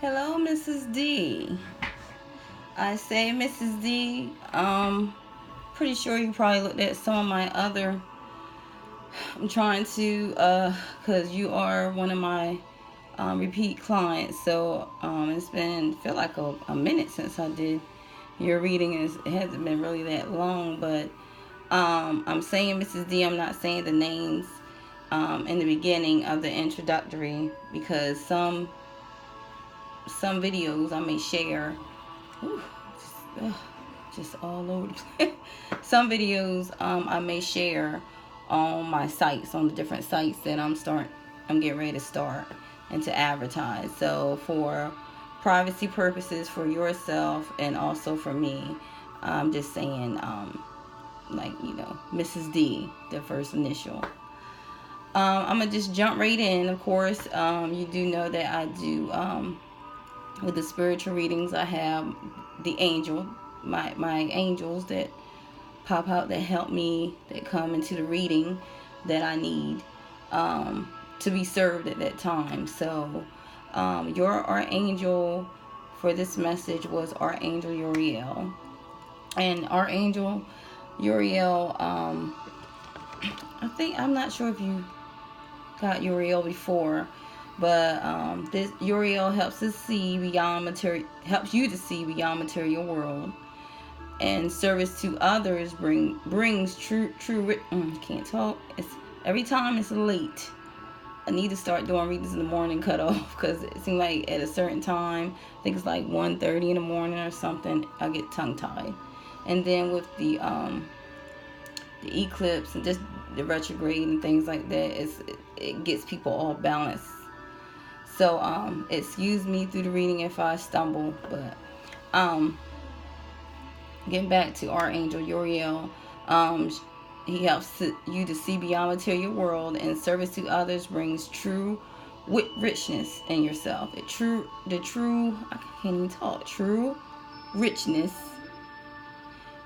Hello, Mrs. D. I say, Mrs. D. Pretty sure you probably looked at some of my other. I'm trying to, cause you are one of my repeat clients. So it's been feel like a minute since I did your reading. It hasn't been really that long, but I'm saying Mrs. D. I'm not saying the names in the beginning of the introductory because some videos I may share. Whew, just all over the place. Some videos I may share on my sites, on the different sites that I'm getting ready to start and to advertise. So for privacy purposes for yourself and also for me, I'm just saying, Mrs. D, the first initial. I'm gonna just jump right in. Of course, you do know that I do with the spiritual readings. I have the angel, my angels that pop out that help me, that come into the reading that I need to be served at that time. So your archangel for this message was Archangel Uriel, and Archangel Uriel. I'm not sure if you got Uriel before, but this Uriel helps us see beyond material, helps you to see beyond material world, and service to others brings true. Can't talk. It's every time it's late. I need to start doing readings in the morning cut off because it seems like at a certain time, I think it's like 1:30 in the morning or something, I get tongue tied. And then with the eclipse and just the retrograde and things like that, it gets people all balanced. So excuse me through the reading if I stumble, but getting back to Archangel Uriel, he helps you to see beyond material world, and service to others brings true richness in yourself. The true, I can't even talk. True richness,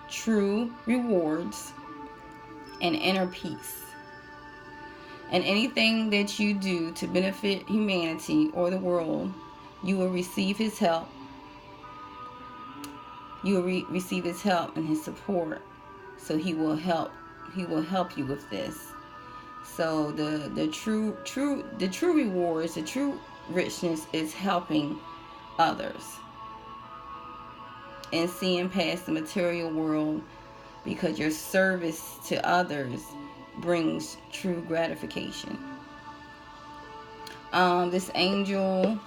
true rewards, and inner peace. And anything that you do to benefit humanity or the world, you will receive his help. You will receive his help and his support. So he will help. He will help you with this. So the true rewards, the true richness is helping others and seeing past the material world, because your service to others brings true gratification. This angel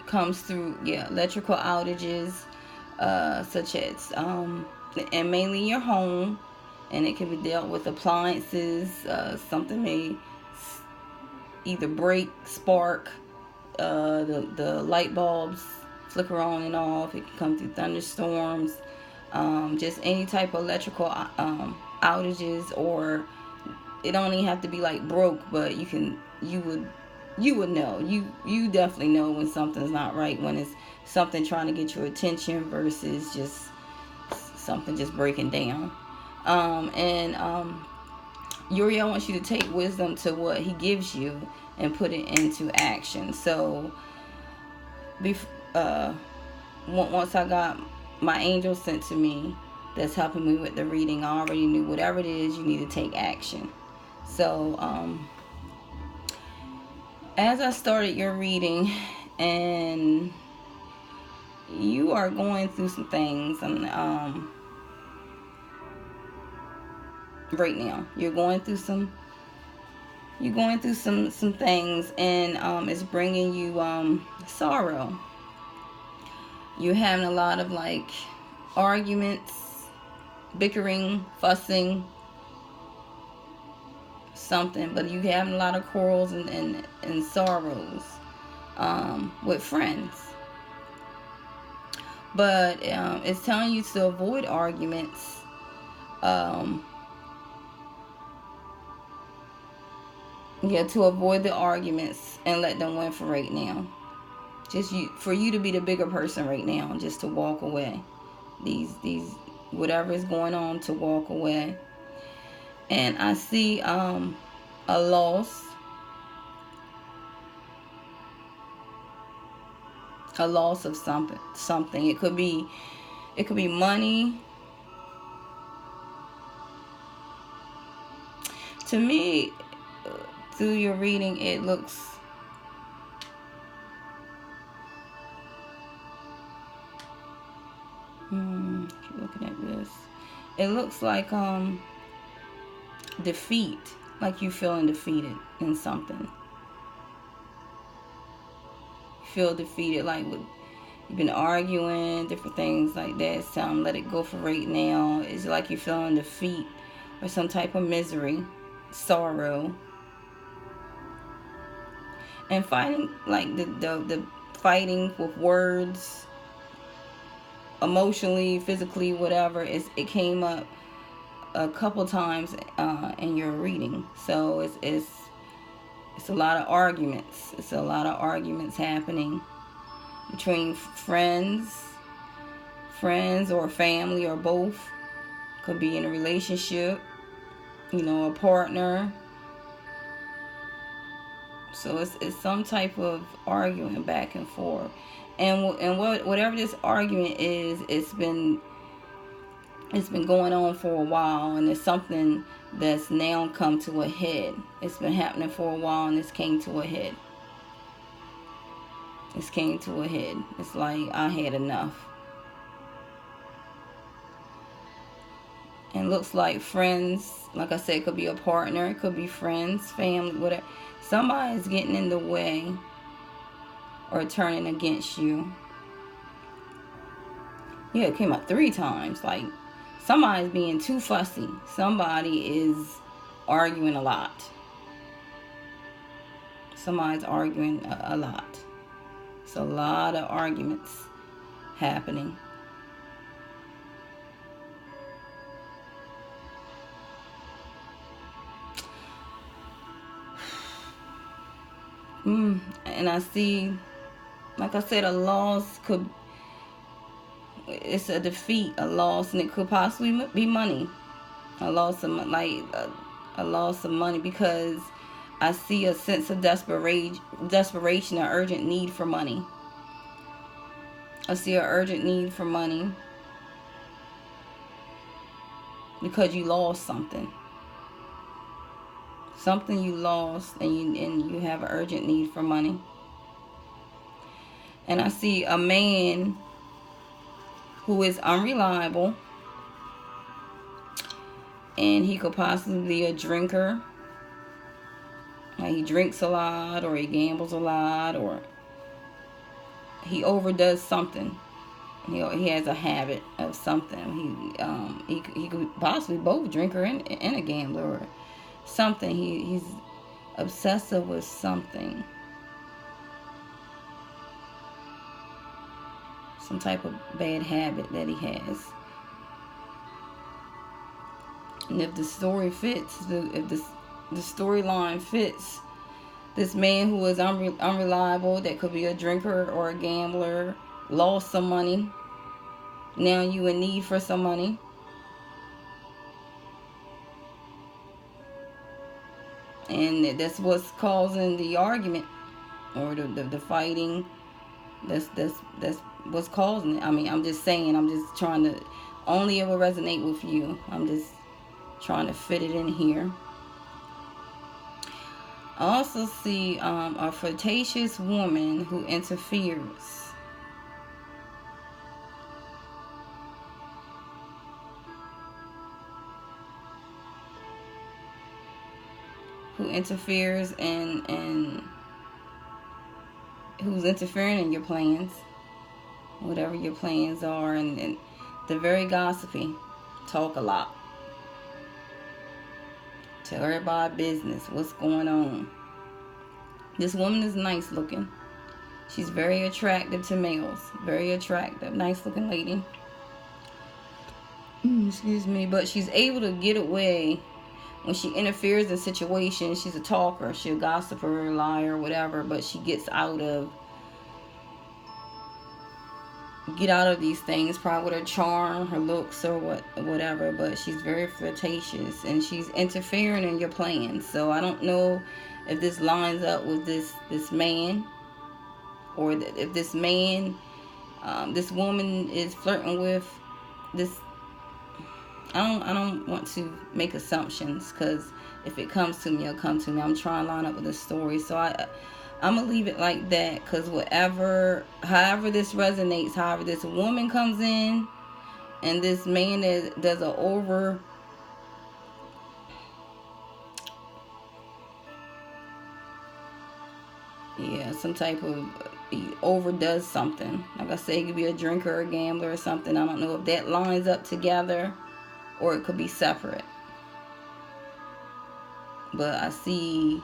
comes through electrical outages, such as and mainly your home, and it can be dealt with appliances. Something may either break, spark, the light bulbs flicker on and off. It can come through thunderstorms, just any type of electrical outages, or it don't even have to be like broke, but you would know. You definitely know when something's not right, when it's something trying to get your attention versus just something just breaking down. Uriel wants you to take wisdom to what he gives you and put it into action. So once I got my angel sent to me that's helping me with the reading, I already knew whatever it is, you need to take action. So as I started your reading, and you are going through some things, and right now you're going through some things, and it's bringing you sorrow. You're having a lot of like arguments, bickering, fussing, something, but you having a lot of quarrels and sorrows with friends. But it's telling you to avoid arguments. To avoid the arguments and let them win for right now. For you to be the bigger person right now, just to walk away. These whatever is going on, to walk away. And I see a loss. a loss of something. It could be money. To me, through your reading, it looks keep looking at this. It looks like defeat, like you feeling defeated in something. You feel defeated, like you've been arguing, different things like that. So let it go for right now. It's like you're feeling defeat or some type of misery, sorrow, and fighting, like the fighting with words, emotionally, physically, whatever. It came up a couple times in your reading. So it's a lot of arguments. It's a lot of arguments happening between friends or family or both. Could be in a relationship, a partner. So it's some type of arguing back and forth. And whatever this argument is, it's been going on for a while, and it's something that's now come to a head. It's been happening for a while, and it's came to a head. It's like, I had enough. And looks like friends, like I said, it could be a partner, it could be friends, family, whatever. Somebody's getting in the way or turning against you. Yeah, it came up 3 times. Like, somebody's being too fussy. Somebody is arguing a lot. Somebody's arguing a lot. It's a lot of arguments happening. And I see, like I said, a loss it's a defeat, a loss, and it could possibly be money. A loss of money, because I see a sense of desperation, an urgent need for money. I see an urgent need for money because you lost something. Something you lost, and you have an urgent need for money. And I see a man who is unreliable, and he could possibly be a drinker. Like, he drinks a lot, or he gambles a lot, or he overdoes something. He has a habit of something. He could possibly both a drinker and a gambler, or something. He's obsessive with something. Some type of bad habit that he has. And if the story fits, if the storyline fits, this man who is unreliable, that could be a drinker or a gambler, lost some money. Now you in need for some money. And that's what's causing the argument, or the fighting. That's what's causing it. I mean, I'm just saying, I'm just trying to, only it will resonate with you. I'm just trying to fit it in here. I also see a flirtatious woman who interferes. And who's interfering in your plans, whatever your plans are, and they're very gossipy, talk a lot, tell everybody business, what's going on. This woman is nice looking. She's very attractive to males, very attractive, nice looking lady. Excuse me, but she's able to get away when she interferes in situations. She's a talker, she's a gossiper, liar, whatever, but she gets out of these things, probably with her charm, her looks, or whatever. But she's very flirtatious, and she's interfering in your plans. So I don't know if this lines up with this man, or if this man, this woman is flirting with this. I don't want to make assumptions, because if it comes to me, it'll come to me. I'm trying to line up with the story, so I'm gonna leave it like that, because however this resonates, however this woman comes in, and this man that does a some type of, he overdoes something. Like I say, it could be a drinker or a gambler or something. I don't know if that lines up together or it could be separate. But I see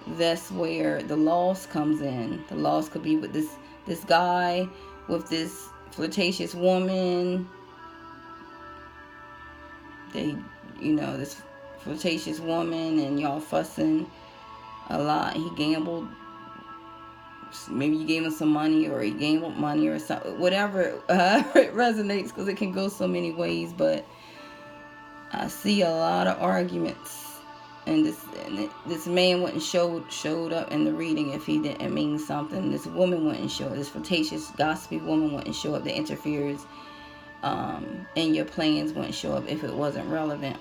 that's where the loss comes in. The loss could be with this guy with this flirtatious woman. This flirtatious woman, and y'all fussing a lot. He gambled. Maybe you gave him some money, or he gambled money, or something. Whatever, it resonates, because it can go so many ways. But I see a lot of arguments, and this man wouldn't showed up in the reading if he didn't mean something. This woman wouldn't show up. This flirtatious, gossipy woman wouldn't show up. That interferes in your plans wouldn't show up if it wasn't relevant.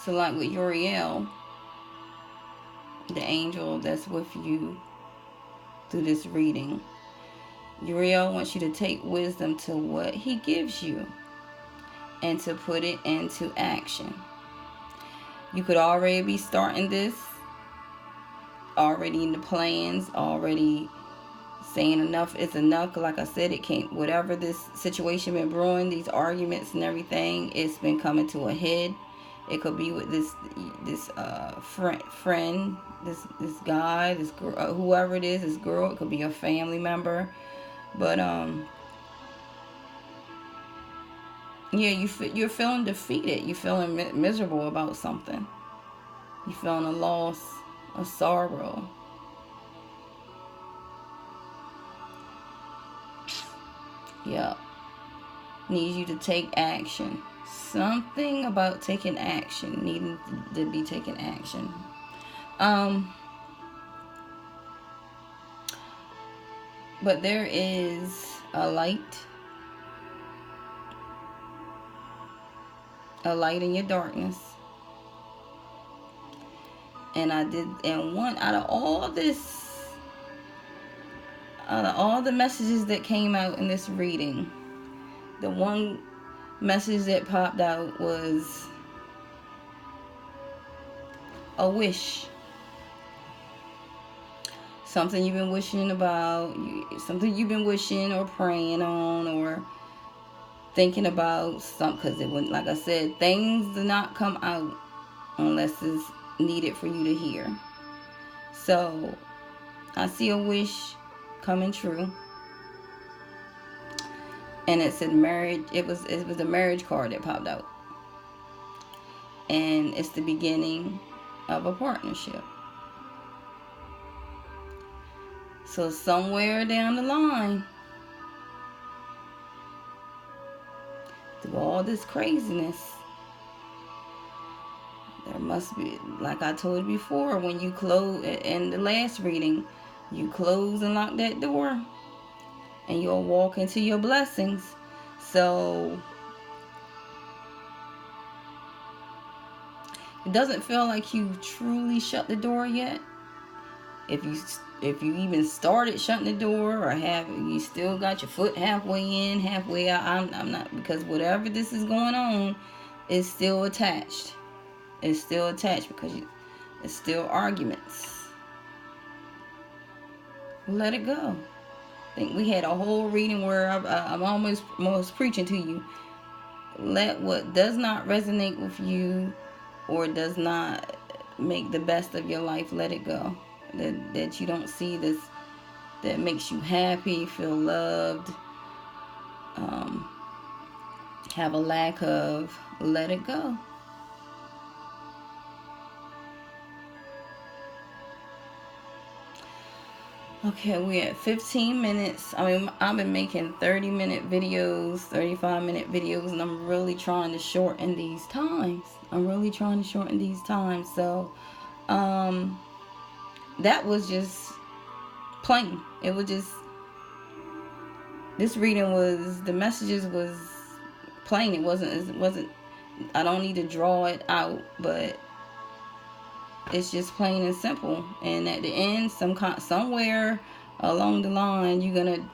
So like with Uriel, the angel that's with you through this reading, Uriel wants you to take wisdom to what he gives you and to put it into action. You could already be starting this, already in the plans, already saying enough is enough. Like I said, it can't, whatever this situation been brewing, these arguments and everything, it's been coming to a head. It could be with this friend, this guy, this girl, whoever it is, this girl. It could be a family member, but you're feeling defeated. You're feeling miserable about something. You're feeling a loss, a sorrow. Yep. Needs you to take action. Something about taking action, needing to be taking action. But there is a light in your darkness. And one out of all the messages that came out in this reading, the one message that popped out was a wish. Something you've been wishing about, something you've been wishing or praying on or thinking about. Because it wouldn't, like I said, things do not come out unless it's needed for you to hear. So I see a wish coming true. And it said marriage. It was a marriage card that popped out. And it's the beginning of a partnership. So somewhere down the line, through all this craziness, there must be, like I told you before, when you close, in the last reading, you close and lock that door, and you'll walk into your blessings. So it doesn't feel like you truly shut the door yet. If you even started shutting the door, or you still got your foot halfway in, halfway out, I'm not, because whatever this is going on is still attached. It's still attached because it's still arguments. Let it go. I think we had a whole reading where I'm almost preaching to you. Let what does not resonate with you or does not make the best of your life, let it go. That you don't see this, that makes you happy, feel loved, have a lack of, let it go. Okay, we're at 15 minutes. I mean, I've been making 30-minute videos, 35-minute videos, and I'm really trying to shorten these times. So, that was just plain. It was just, this reading was, the messages was plain. It wasn't, I don't need to draw it out, but it's just plain and simple. And at the end, somewhere along the line, you're gonna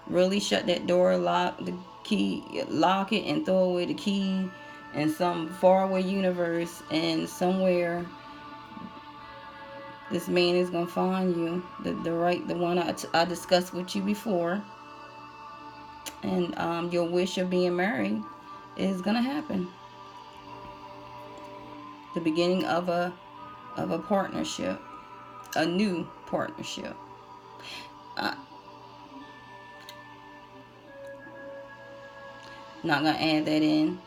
really shut that door, lock it, and throw away the key in some faraway universe. And somewhere, this man is gonna find you, the one I discussed with you before, and your wish of being married is gonna happen. The beginning of a partnership, a new partnership. I'm not gonna add that in.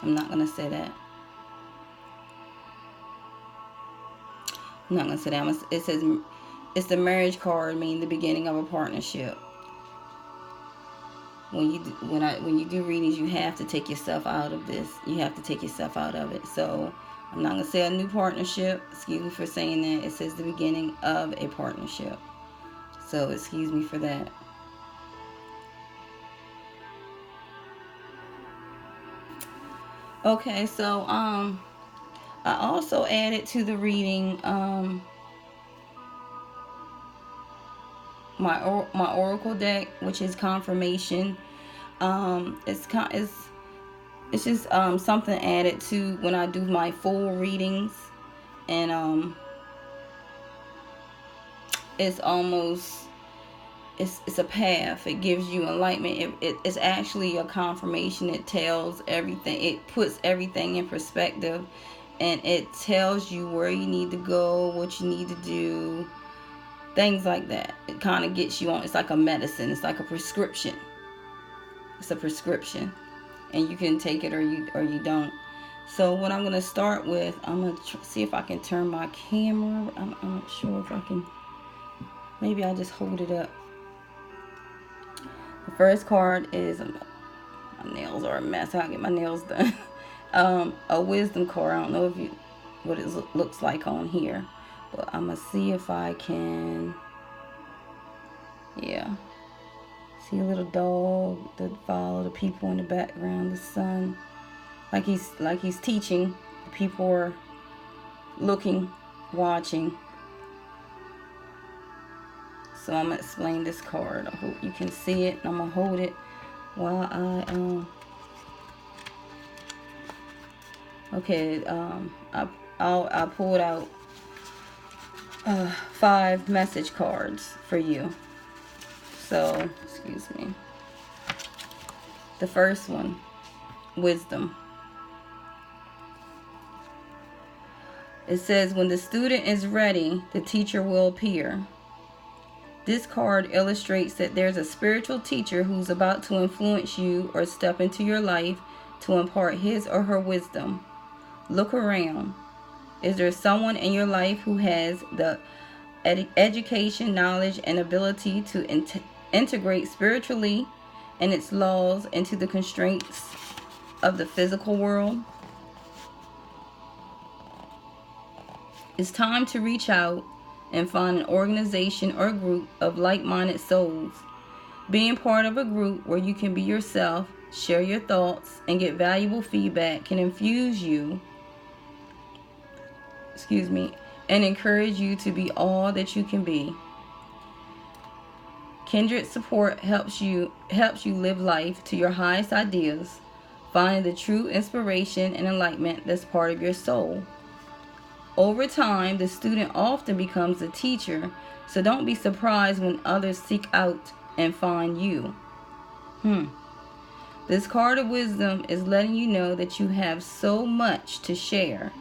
I'm not gonna say that. I'm not gonna say that. It says it's the marriage card, meaning the beginning of a partnership. When you do readings, you have to take yourself out of this. You have to take yourself out of it. So I'm not gonna say a new partnership. Excuse me for saying that. It says the beginning of a partnership. So excuse me for that. Okay, so I also added to the reading my oracle deck, which is confirmation. It's just something added to when I do my full readings, and it's almost, it's a path. It gives you enlightenment. It's actually a confirmation. It tells everything. It puts everything in perspective, and it tells you where you need to go, what you need to do, things like that. It kind of gets you on. It's like a medicine. It's like a prescription. It's a prescription, and you can take it or you don't. So what I'm going to start with, I'm going to see if I can turn my camera. I'm not sure if I can. Maybe I'll just hold it up. The first card is, my nails are a mess. I gotta get my nails done. A wisdom card. I don't know what it looks like on here, but I'm gonna see if I can. Yeah. See a little dog that follow the people in the background. The sun, like he's teaching. The people are looking, watching. So I'm going to explain this card. I hope you can see it. I'm going to hold it while okay, I pulled out 5 message cards for you. So, excuse me. The first one, wisdom. It says, when the student is ready, the teacher will appear. This card illustrates that there's a spiritual teacher who's about to influence you or step into your life to impart his or her wisdom. Look around. Is there someone in your life who has the education, knowledge, and ability to integrate spiritually and its laws into the constraints of the physical world? It's time to reach out and find an organization or group of like-minded souls. Being part of a group where you can be yourself, share your thoughts, and get valuable feedback can infuse you, and encourage you to be all that you can be. Kindred support helps you live life to your highest ideas, finding the true inspiration and enlightenment that's part of your soul. Over time, the student often becomes a teacher, so don't be surprised when others seek out and find you. This card of wisdom is letting you know that you have so much to share,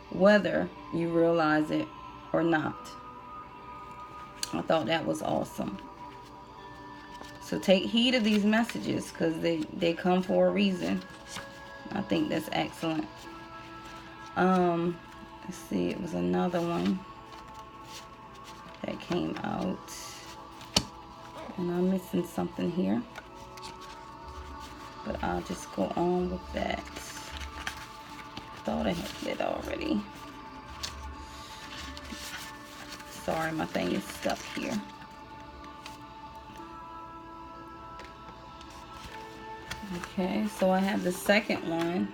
whether you realize it or not. I thought that was awesome. So take heed of these messages, because they come for a reason. I think that's excellent. Let's see, it was another one that came out. And I'm missing something here. But I'll just go on with that. Thought I had it already. Sorry, my thing is stuck here. Okay, so I have the second one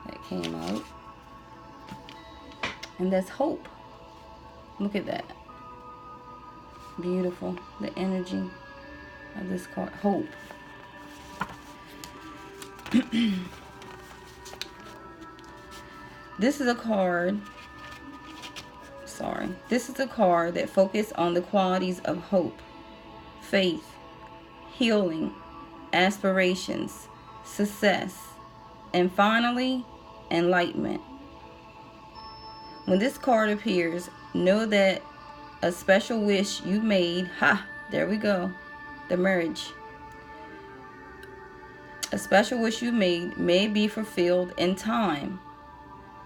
that came out. And that's hope. Look at that. Beautiful. The energy of this card. Hope. This is a card. Sorry. This is a card that focuses on the qualities of hope, faith, healing, aspirations, success, and finally, enlightenment. When this card appears, know that a special wish you made, there we go, the marriage. A special wish you made may be fulfilled in time.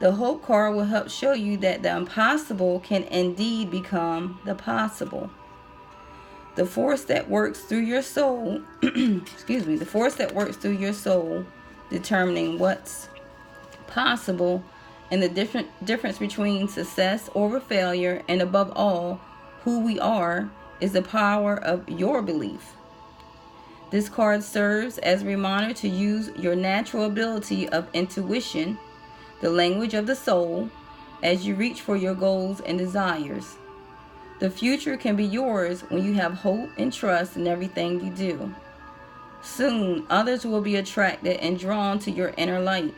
The hope card will help show you that the impossible can indeed become the possible. The force that works through your soul, the force that works through your soul, determining what's possible and the difference between success over failure, and above all, who we are, is the power of your belief. This card serves as a reminder to use your natural ability of intuition, the language of the soul, as you reach for your goals and desires. The future can be yours when you have hope and trust in everything you do. Soon, others will be attracted and drawn to your inner light.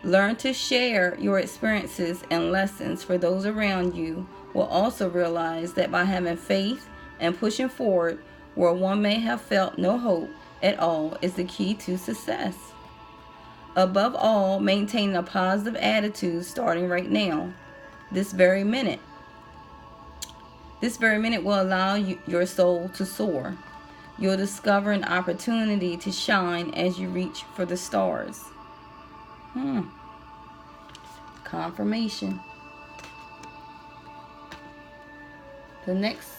Learn to share your experiences and lessons, for those around you will also realize that by having faith and pushing forward where one may have felt no hope at all is the key to success. Above all, maintain a positive attitude starting right now, this very minute. This very minute will allow your soul to soar. You'll discover an opportunity to shine as you reach for the stars. Confirmation. The next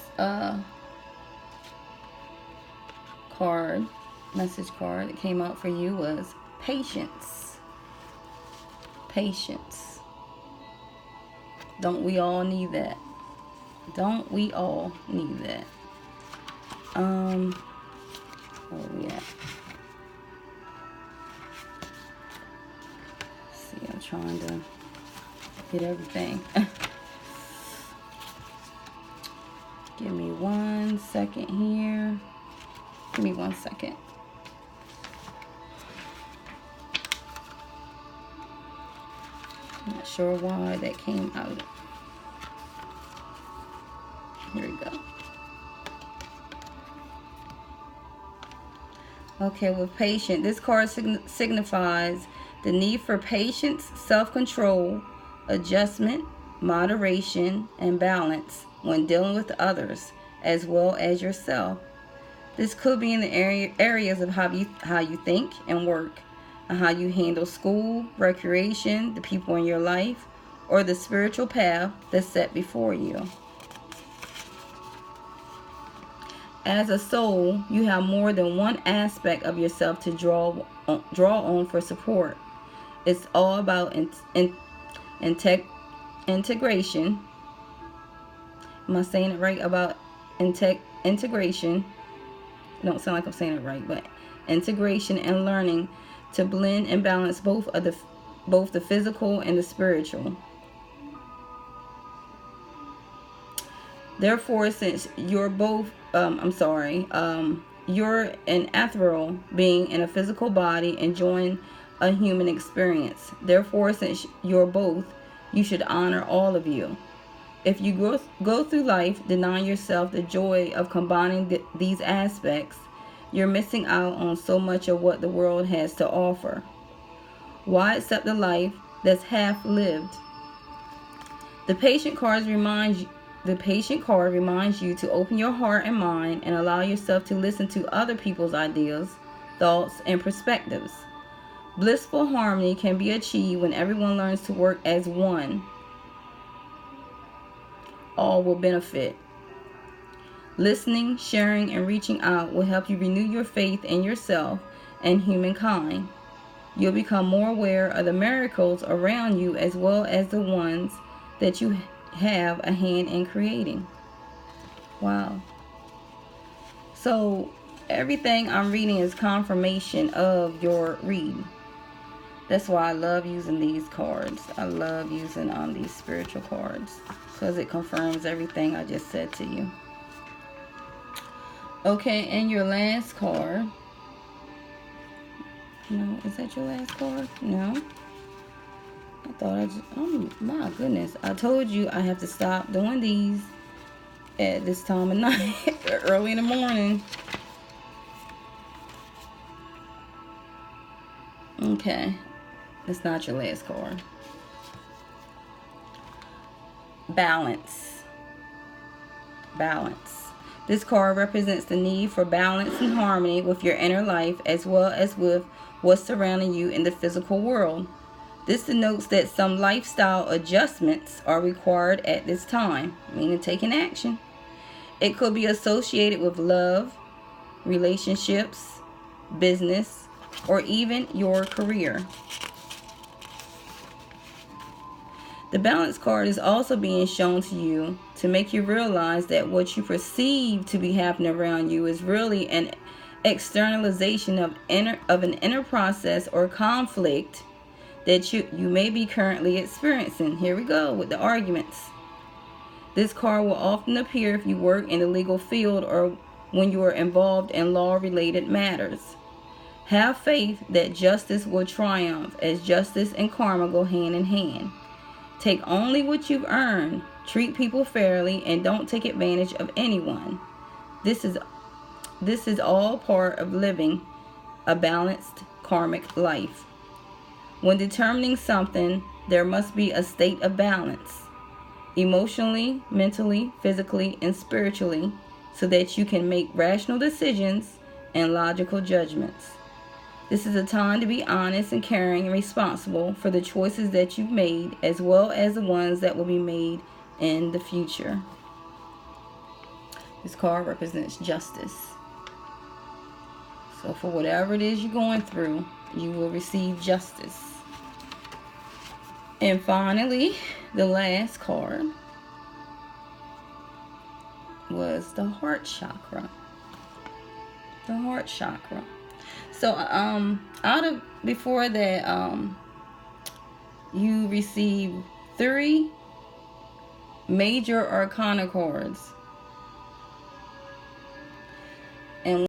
message card that came out for you was patience. Patience. Don't we all need that? Don't we all need that? Where are we at? Let's see, I'm trying to get everything. Give me 1 second here. Give me 1 second. I'm not sure why that came out. Here we go. Okay, with patience, this card signifies the need for patience, self-control, adjustment, moderation, and balance when dealing with others as well as yourself. This could be in the areas of how you think and work, and how you handle school, recreation, the people in your life, or the spiritual path that's set before you. As a soul, you have more than one aspect of yourself to draw on for support. It's all about integration. Am I saying it right? About integration. It don't sound like I'm saying it right, but integration and learning to blend and balance both the physical and the spiritual. Therefore, since you're both, you're an ethereal being in a physical body enjoying a human experience. Therefore, since you're both, you should honor all of you. If you go through life denying yourself the joy of combining these aspects, you're missing out on so much of what the world has to offer. Why accept a life that's half lived? The patient cards remind The patient card reminds you to open your heart and mind and allow yourself to listen to other people's ideas, thoughts, and perspectives. Blissful harmony can be achieved when everyone learns to work as one. All will benefit. Listening, sharing, and reaching out will help you renew your faith in yourself and humankind. You'll become more aware of the miracles around you as well as the ones that you have a hand in creating. Wow. So everything I'm reading is confirmation of your reading. That's why I love using these cards. I love using these spiritual cards because it confirms everything I just said to you. Okay, and your last card. No, is that your last card? No. I thought I just, oh my goodness. I told you I have to stop doing these at this time of night, early in the morning. Okay, that's not your last card. Balance. Balance. This card represents the need for balance and harmony with your inner life as well as with what's surrounding you in the physical world. This denotes that some lifestyle adjustments are required at this time, meaning taking action. It could be associated with love, relationships, business, or even your career. The balance card is also being shown to you to make you realize that what you perceive to be happening around you is really an externalization of an inner process or conflict that you may be currently experiencing. Here we go with the arguments. This card will often appear if you work in the legal field or when you are involved in law-related matters. Have faith that justice will triumph, as justice and karma go hand in hand. Take only what you've earned, treat people fairly, and don't take advantage of anyone. This is all part of living a balanced karmic life. When determining something, there must be a state of balance, emotionally, mentally, physically, and spiritually, so that you can make rational decisions and logical judgments. This is a time to be honest and caring and responsible for the choices that you've made, as well as the ones that will be made in the future. This card represents justice. So for whatever it is you're going through, you will receive justice. And finally, the last card was the heart chakra. The heart chakra. So before that, you receive 3 major arcana cards.